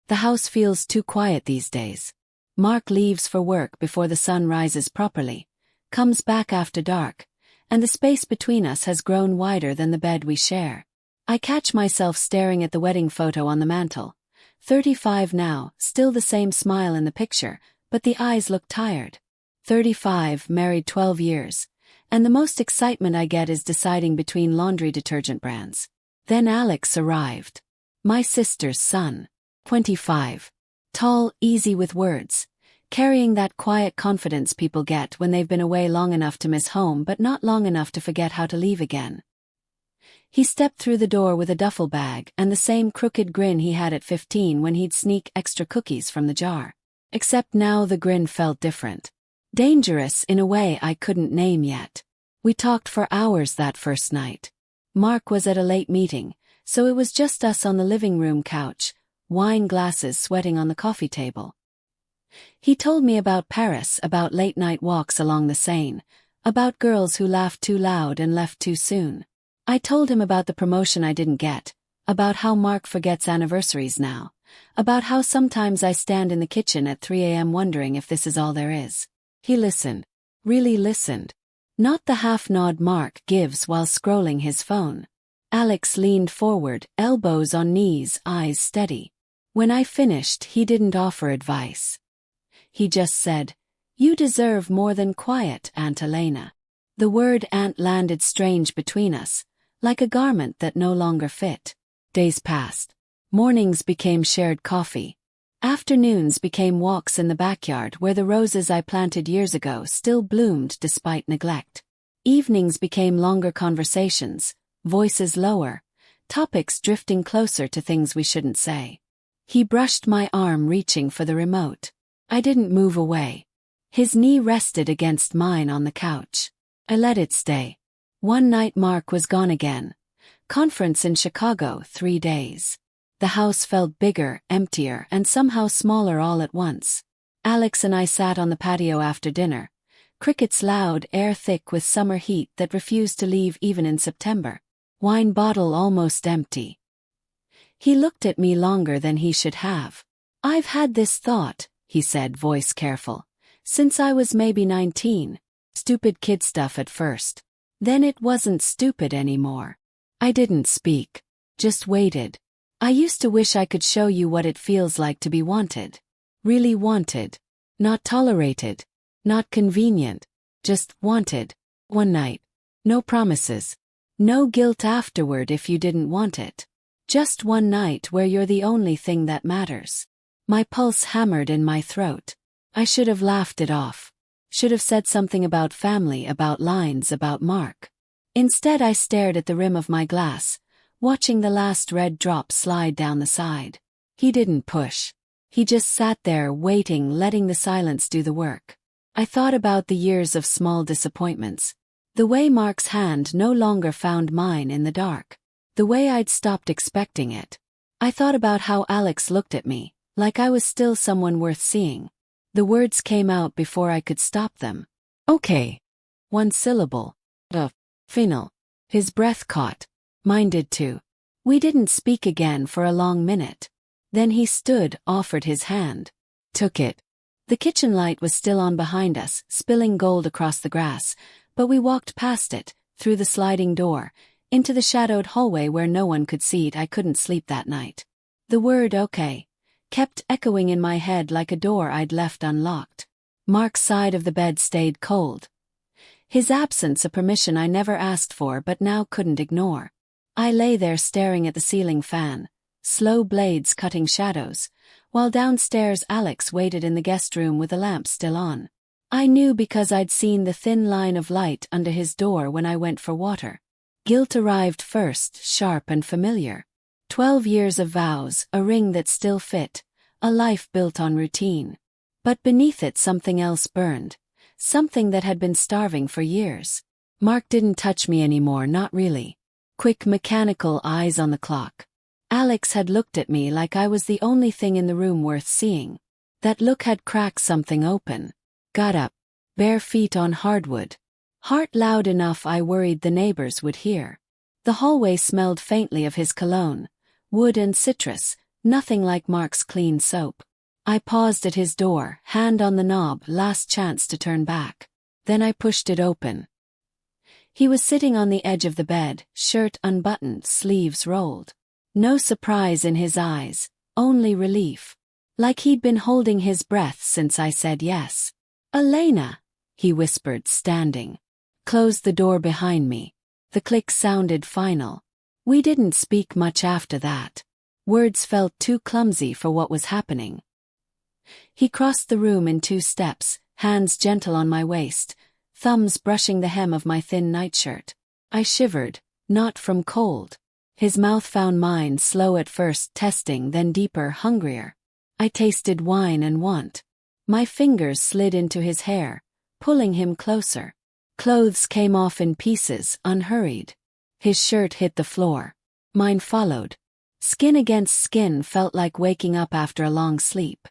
The house feels too quiet these days. Mark leaves for work before the sun rises properly, comes back after dark, and the space between us has grown wider than the bed we share. I catch myself staring at the wedding photo on the mantel. 35 now, still the same smile in the picture, but the eyes look tired. 35, married 12 years, and the most excitement I get is deciding between laundry detergent brands. Then Alex arrived. My sister's son. 25. Tall, easy with words, carrying that quiet confidence people get when they've been away long enough to miss home but not long enough to forget how to leave again. He stepped through the door with a duffel bag and the same crooked grin he had at 15 when he'd sneak extra cookies from the jar. Except now the grin felt different. Dangerous in a way I couldn't name yet. We talked for hours that first night. Mark was at a late meeting, so it was just us on the living room couch, wine glasses sweating on the coffee table. He told me about Paris, about late-night walks along the Seine, about girls who laughed too loud and left too soon. I told him about the promotion I didn't get, about how Mark forgets anniversaries now, about how sometimes I stand in the kitchen at 3 a.m. wondering if this is all there is. He listened. Really listened. Not the half-nod Mark gives while scrolling his phone. Alex leaned forward, elbows on knees, eyes steady. When I finished, he didn't offer advice. He just said, "You deserve more than quiet, Aunt Elena." The word aunt landed strange between us, like a garment that no longer fit. Days passed. Mornings became shared coffee. Afternoons became walks in the backyard where the roses I planted years ago still bloomed despite neglect. Evenings became longer conversations, voices lower, topics drifting closer to things we shouldn't say. He brushed my arm, reaching for the remote. I didn't move away. His knee rested against mine on the couch. I let it stay. One night Mark was gone again. Conference in Chicago, 3 days. The house felt bigger, emptier, and somehow smaller all at once. Alex and I sat on the patio after dinner. Crickets loud, air thick with summer heat that refused to leave even in September. Wine bottle almost empty. He looked at me longer than he should have. "I've had this thought," he said, voice careful, "since I was maybe 19. Stupid kid stuff at first. Then it wasn't stupid anymore." I didn't speak. Just waited. "I used to wish I could show you what it feels like to be wanted. Really wanted. Not tolerated. Not convenient. Just wanted. One night. No promises. No guilt afterward if you didn't want it. Just one night where you're the only thing that matters." My pulse hammered in my throat. I should have laughed it off. Should have said something about family, about lines, about Mark. Instead I stared at the rim of my glass, watching the last red drop slide down the side. He didn't push. He just sat there waiting, letting the silence do the work. I thought about the years of small disappointments. The way Mark's hand no longer found mine in the dark. The way I'd stopped expecting it. I thought about how Alex looked at me, like I was still someone worth seeing. The words came out before I could stop them. "Okay." One syllable. Final. His breath caught. Mine did too. We didn't speak again for a long minute. Then he stood, offered his hand. Took it. The kitchen light was still on behind us, spilling gold across the grass, but we walked past it, through the sliding door, into the shadowed hallway where no one could see it. I couldn't sleep that night. The word "okay" kept echoing in my head like a door I'd left unlocked. Mark's side of the bed stayed cold. His absence a permission I never asked for but now couldn't ignore. I lay there staring at the ceiling fan, slow blades cutting shadows, while downstairs Alex waited in the guest room with the lamp still on. I knew because I'd seen the thin line of light under his door when I went for water. Guilt arrived first, sharp and familiar. 12 years of vows, a ring that still fit, a life built on routine. But beneath it something else burned, something that had been starving for years. Mark didn't touch me anymore, not really. Quick mechanical eyes on the clock. Alex had looked at me like I was the only thing in the room worth seeing. That look had cracked something open. Got up. Bare feet on hardwood. Heart loud enough I worried the neighbors would hear. The hallway smelled faintly of his cologne. Wood and citrus, Nothing like Mark's clean soap. I paused at his door, hand on the knob, last chance to turn back. Then I pushed it open. He was sitting on the edge of the bed, shirt unbuttoned, sleeves rolled. No surprise in his eyes, only relief. Like he'd been holding his breath since I said yes. "Elena," he whispered, standing. Closed the door behind me. The click sounded final. We didn't speak much after that. Words felt too clumsy for what was happening. He crossed the room in 2 steps, hands gentle on my waist, thumbs brushing the hem of my thin nightshirt. I shivered, not from cold. His mouth found mine, slow at first, testing, then deeper, hungrier. I tasted wine and want. My fingers slid into his hair, pulling him closer. Clothes came off in pieces, unhurried. His shirt hit the floor. Mine followed. Skin against skin felt like waking up after a long sleep.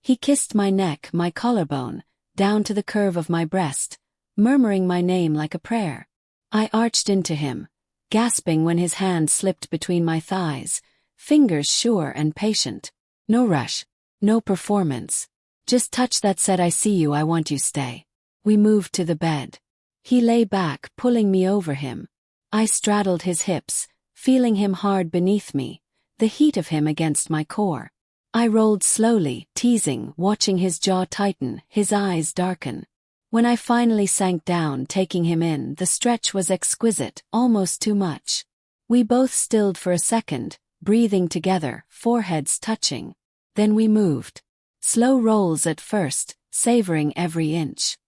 He kissed my neck, my collarbone, down to the curve of my breast, murmuring my name like a prayer. I arched into him, gasping when his hand slipped between my thighs, fingers sure and patient. No rush, no performance. Just touch that said, "I see you, I want you, stay." We moved to the bed. He lay back, pulling me over him. I straddled his hips, feeling him hard beneath me, the heat of him against my core. I rolled slowly, teasing, watching his jaw tighten, his eyes darken. When I finally sank down, taking him in, the stretch was exquisite, almost too much. We both stilled for a second, breathing together, foreheads touching. Then we moved. Slow rolls at first, savoring every inch.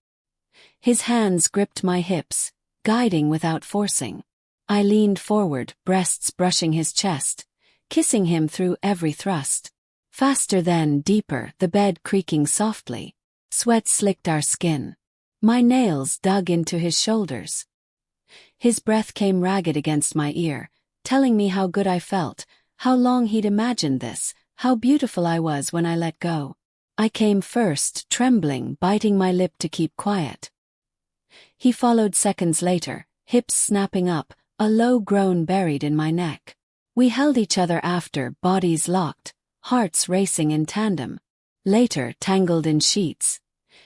His hands gripped my hips, guiding without forcing. I leaned forward, breasts brushing his chest, kissing him through every thrust. Faster then, deeper, the bed creaking softly. Sweat slicked our skin. My nails dug into his shoulders. His breath came ragged against my ear, telling me how good I felt, how long he'd imagined this, how beautiful I was when I let go. I came first, trembling, biting my lip to keep quiet. He followed seconds later, hips snapping up, a low groan buried in my neck. We held each other after, bodies locked, hearts racing in tandem. Later, tangled in sheets.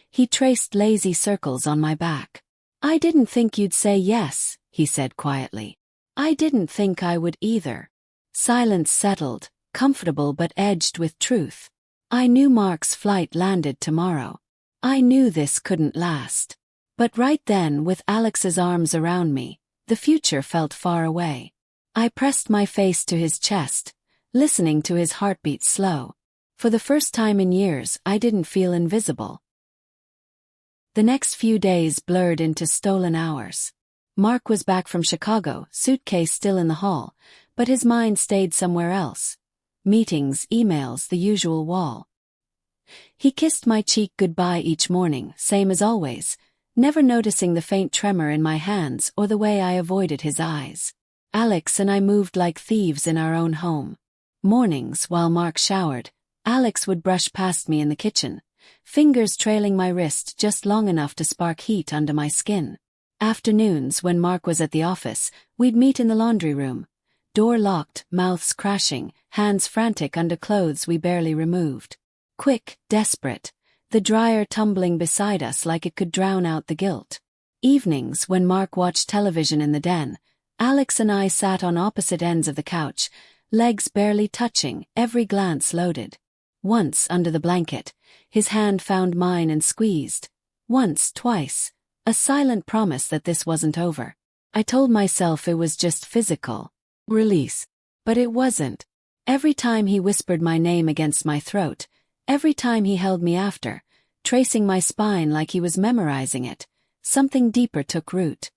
He traced lazy circles on my back. "I didn't think you'd say yes," he said quietly. "I didn't think I would either." Silence settled, comfortable but edged with truth. I knew Mark's flight landed tomorrow. I knew this couldn't last. But right then, with Alex's arms around me, the future felt far away. I pressed my face to his chest, listening to his heartbeat slow. For the first time in years, I didn't feel invisible. The next few days blurred into stolen hours. Mark was back from Chicago, suitcase still in the hall, but his mind stayed somewhere else. Meetings, emails, the usual wall. He kissed my cheek goodbye each morning, same as always, never noticing the faint tremor in my hands or the way I avoided his eyes. Alex and I moved like thieves in our own home. Mornings, while Mark showered, Alex would brush past me in the kitchen, fingers trailing my wrist just long enough to spark heat under my skin. Afternoons, when Mark was at the office, we'd meet in the laundry room. Door locked, mouths crashing, hands frantic under clothes we barely removed. Quick, desperate, the dryer tumbling beside us like it could drown out the guilt. Evenings, when Mark watched television in the den, Alex and I sat on opposite ends of the couch, legs barely touching, every glance loaded. Once, under the blanket, his hand found mine and squeezed. Once, twice, a silent promise that this wasn't over. I told myself it was just physical release. But it wasn't. Every time he whispered my name against my throat, every time he held me after, tracing my spine like he was memorizing it, something deeper took root.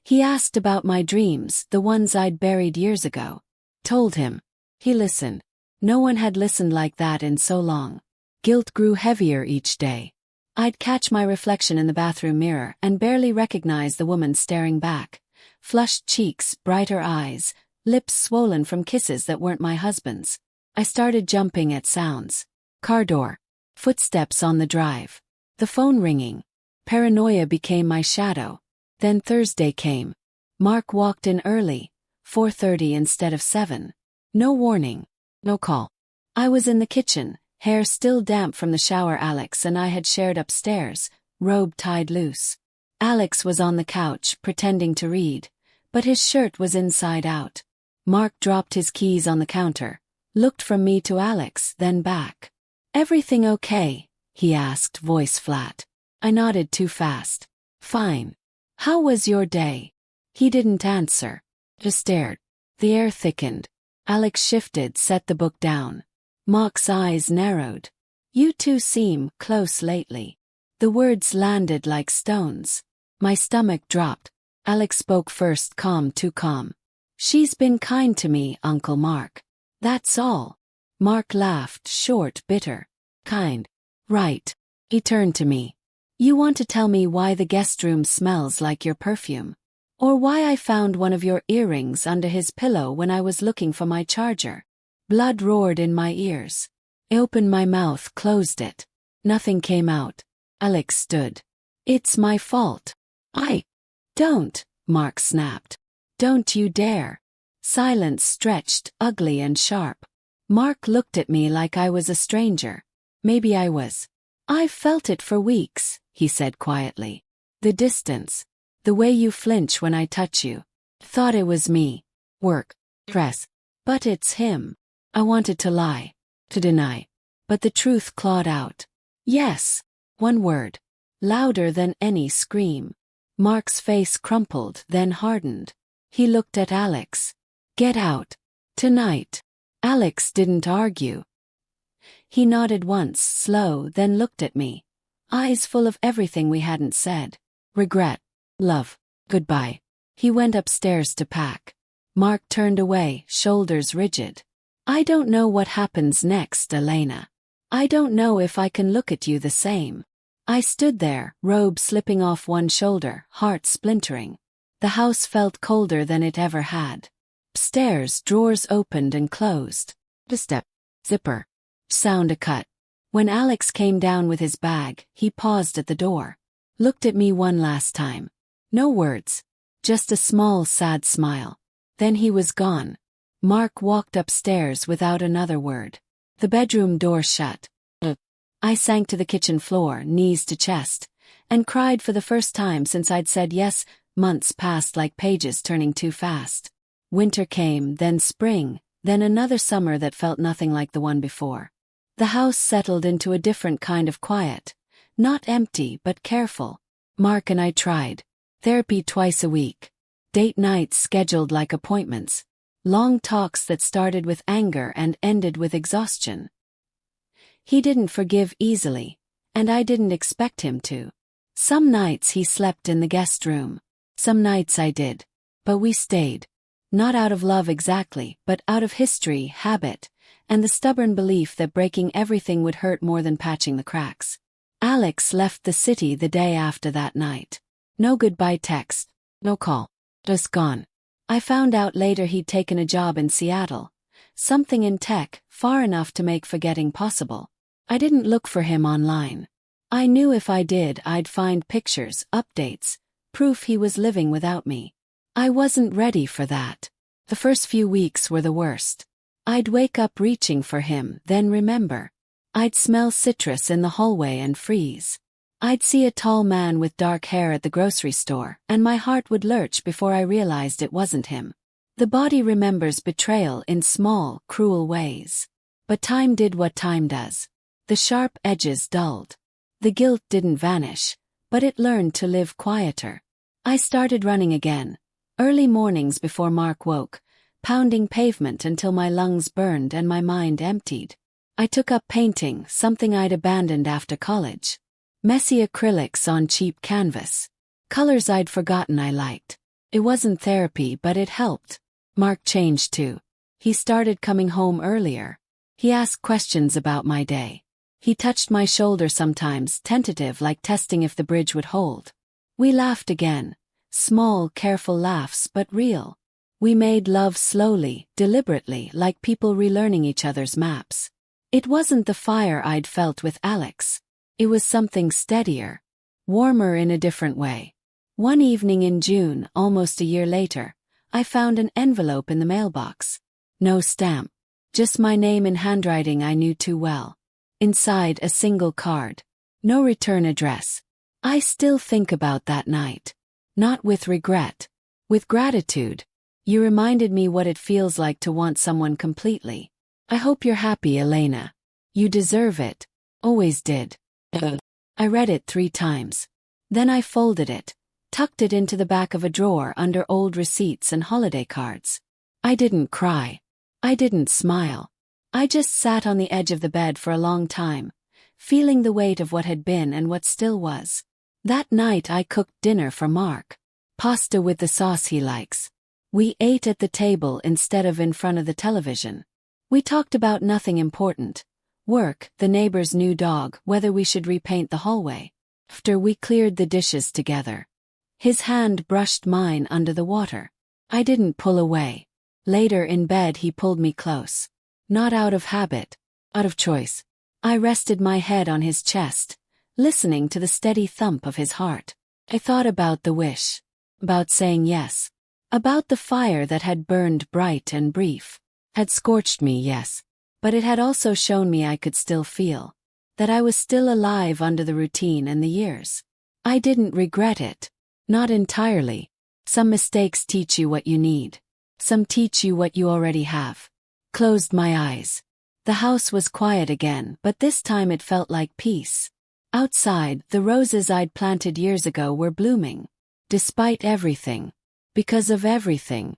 He asked about my dreams, the ones I'd buried years ago. Told him. He listened. No one had listened like that in so long. Guilt grew heavier each day. I'd catch my reflection in the bathroom mirror and barely recognize the woman staring back. Flushed cheeks, brighter eyes, lips swollen from kisses that weren't my husband's. I started jumping at sounds. Car door. Footsteps on the drive. The phone ringing. Paranoia became my shadow. Then Thursday came. Mark walked in early, 4:30 instead of 7. No warning. No call. I was in the kitchen, hair still damp from the shower Alex and I had shared upstairs, robe tied loose. Alex was on the couch, pretending to read, but his shirt was inside out. Mark dropped his keys on the counter, looked from me to Alex, then back. "Everything okay?" he asked, voice flat. I nodded too fast. "Fine. How was your day?" He didn't answer, just stared. The air thickened. Alex shifted, set the book down. Mark's eyes narrowed. "You two seem close lately." The words landed like stones. My stomach dropped. Alex spoke first, calm, too calm. "She's been kind to me, Uncle Mark. That's all." Mark laughed, short, bitter. "Kind. Right." He turned to me. "You want to tell me why the guest room smells like your perfume? Or why I found one of your earrings under his pillow when I was looking for my charger?" Blood roared in my ears. I opened my mouth, closed it. Nothing came out. Alex stood. "It's my fault." Don't," Mark snapped. "Don't you dare." Silence stretched, ugly and sharp. Mark looked at me like I was a stranger. Maybe I was. "I've felt it for weeks," he said quietly. "The distance. The way you flinch when I touch you. Thought it was me. Work. Stress. But it's him." I wanted to lie. To deny. But the truth clawed out. "Yes." One word. Louder than any scream. Mark's face crumpled, then hardened. He looked at Alex. "Get out. Tonight." Alex didn't argue. He nodded once, slow, then looked at me. Eyes full of everything we hadn't said. Regret. Love. Goodbye. He went upstairs to pack. Mark turned away, shoulders rigid. "I don't know what happens next, Elena. I don't know if I can look at you the same." I stood there, robe slipping off one shoulder, heart splintering. The house felt colder than it ever had. Upstairs, drawers opened and closed. The step. Zipper. Sound a cut. When Alex came down with his bag, he paused at the door. Looked at me one last time. No words. Just a small, sad smile. Then he was gone. Mark walked upstairs without another word. The bedroom door shut. I sank to the kitchen floor, knees to chest, and cried for the first time since I'd said yes. Months passed like pages turning too fast. Winter came, then spring, then another summer that felt nothing like the one before. The house settled into a different kind of quiet. Not empty, but careful. Mark and I tried. Therapy twice a week. Date nights scheduled like appointments. Long talks that started with anger and ended with exhaustion. He didn't forgive easily, and I didn't expect him to. Some nights he slept in the guest room. Some nights I did. But we stayed. Not out of love exactly, but out of history, habit, and the stubborn belief that breaking everything would hurt more than patching the cracks. Alex left the city the day after that night. No goodbye text. No call. Just gone. I found out later he'd taken a job in Seattle. Something in tech, far enough to make forgetting possible. I didn't look for him online. I knew if I did, I'd find pictures, updates, proof he was living without me. I wasn't ready for that. The first few weeks were the worst. I'd wake up reaching for him, then remember. I'd smell citrus in the hallway and freeze. I'd see a tall man with dark hair at the grocery store, and my heart would lurch before I realized it wasn't him. The body remembers betrayal in small, cruel ways. But time did what time does. The sharp edges dulled. The guilt didn't vanish, but it learned to live quieter. I started running again. Early mornings before Mark woke, pounding pavement until my lungs burned and my mind emptied. I took up painting, something I'd abandoned after college. Messy acrylics on cheap canvas. Colors I'd forgotten I liked. It wasn't therapy, but it helped. Mark changed too. He started coming home earlier. He asked questions about my day. He touched my shoulder sometimes, tentative, like testing if the bridge would hold. We laughed again. Small, careful laughs, but real. We made love slowly, deliberately, like people relearning each other's maps. It wasn't the fire I'd felt with Alex. It was something steadier. Warmer in a different way. One evening in June, almost a year later, I found an envelope in the mailbox. No stamp. Just my name in handwriting I knew too well. Inside a single card. No return address. I still think about that night. Not with regret. With gratitude. You reminded me what it feels like to want someone completely. I hope you're happy, Elena. You deserve it. Always did. I read it 3 times. Then I folded it, tucked it into the back of a drawer under old receipts and holiday cards. I didn't cry. I didn't smile. I just sat on the edge of the bed for a long time, feeling the weight of what had been and what still was. That night I cooked dinner for Mark. Pasta with the sauce he likes. We ate at the table instead of in front of the television. We talked about nothing important. Work, the neighbor's new dog, whether we should repaint the hallway. After we cleared the dishes together. His hand brushed mine under the water. I didn't pull away. Later in bed he pulled me close. Not out of habit. Out of choice. I rested my head on his chest, listening to the steady thump of his heart. I thought about the wish. About saying yes. About the fire that had burned bright and brief. Had scorched me, yes. But it had also shown me I could still feel. That I was still alive under the routine and the years. I didn't regret it. Not entirely. Some mistakes teach you what you need. Some teach you what you already have. Closed my eyes. The house was quiet again, but this time it felt like peace. Outside, the roses I'd planted years ago were blooming. Despite everything. Because of everything.